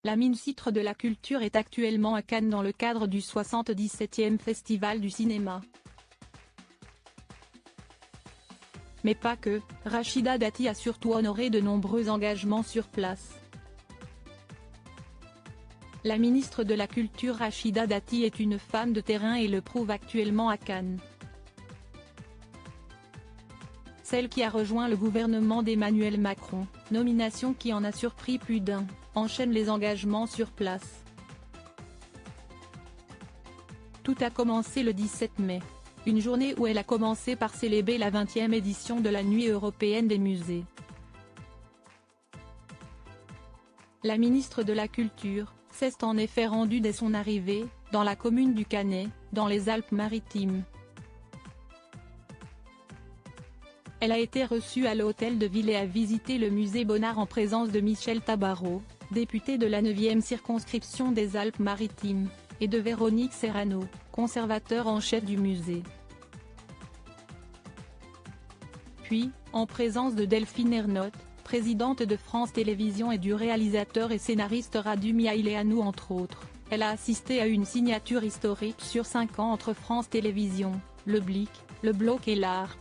La Ministre de la Culture est actuellement à Cannes dans le cadre du 77e Festival du cinéma. Mais pas que, Rachida Dati a surtout honoré de nombreux engagements sur place. La ministre de la Culture Rachida Dati est une femme de terrain et le prouve actuellement à Cannes. Celle qui a rejoint le gouvernement d'Emmanuel Macron, nomination qui en a surpris plus d'un, enchaîne les engagements sur place. Tout a commencé le 17 mai. Une journée où elle a commencé par célébrer la 20e édition de la Nuit européenne des musées. La ministre de la Culture s'est en effet rendue dès son arrivée, dans la commune du Cannet, dans les Alpes-Maritimes. Elle a été reçue à l'hôtel de ville et a visité le musée Bonnard en présence de Michel Tabarot, député de la 9e circonscription des Alpes-Maritimes, et de Véronique Serrano, conservateur en chef du musée. Puis, en présence de Delphine Ernotte, présidente de France Télévisions et du réalisateur et scénariste Radu Mihailanu entre autres, elle a assisté à une signature historique sur 5 ans entre France Télévisions, le Blic, le Bloc et l'Art.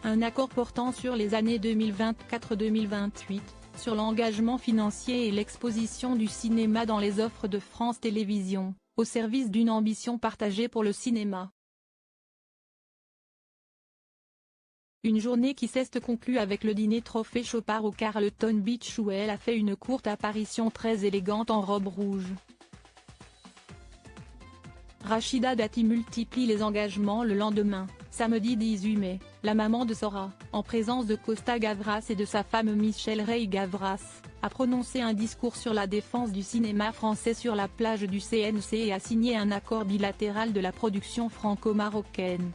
Un accord portant sur les années 2024-2028, sur l'engagement financier et l'exposition du cinéma dans les offres de France Télévisions, au service d'une ambition partagée pour le cinéma. Une journée qui s'est conclue avec le dîner Trophée Chopard au Carlton Beach où elle a fait une courte apparition très élégante en robe rouge. Rachida Dati multiplie les engagements le lendemain, samedi 18 mai, la maman de Sora, en présence de Costa Gavras et de sa femme Michel Rey Gavras, a prononcé un discours sur la défense du cinéma français sur la plage du CNC et a signé un accord bilatéral de la production franco-marocaine.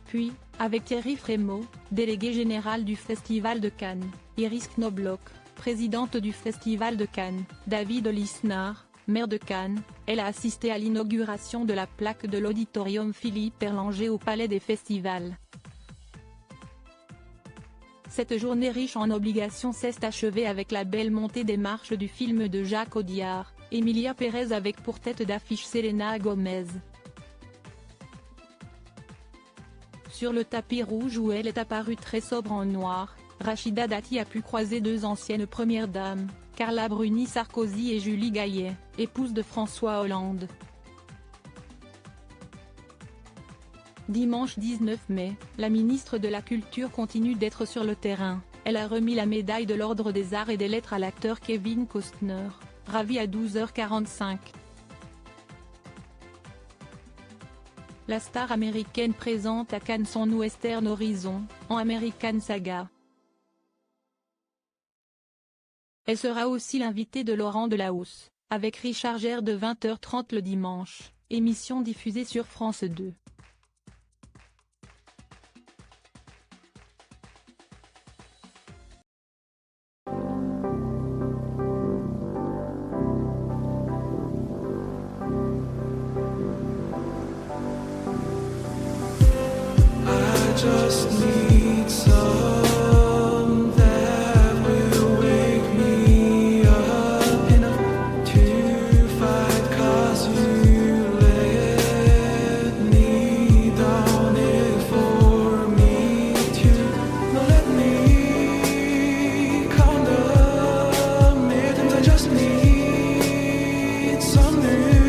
Puis, avec Thierry Frémaux, délégué général du Festival de Cannes, Iris Knobloch, présidente du Festival de Cannes, David Lisnard, maire de Cannes, elle a assisté à l'inauguration de la plaque de l'auditorium Philippe Erlanger au Palais des Festivals. Cette journée riche en obligations s'est achevée avec la belle montée des marches du film de Jacques Audiard, Emilia Pérez avec pour tête d'affiche Selena Gomez. Sur le tapis rouge où elle est apparue très sobre en noir, Rachida Dati a pu croiser deux anciennes premières dames, Carla Bruni Sarkozy et Julie Gaillet, épouse de François Hollande. Dimanche 19 mai, la ministre de la Culture continue d'être sur le terrain, elle a remis la médaille de l'Ordre des Arts et des Lettres à l'acteur Kevin Costner, ravi à 12h45. La star américaine présente à Cannes son Western Horizon, en American Saga. Elle sera aussi l'invitée de Laurent Delahousse, avec Richard Gere de 20h30 le dimanche, émission diffusée sur France 2. Just need some that will wake me up enough to fight, 'cause you let me down it for me to not let me count the mittens. I just need some new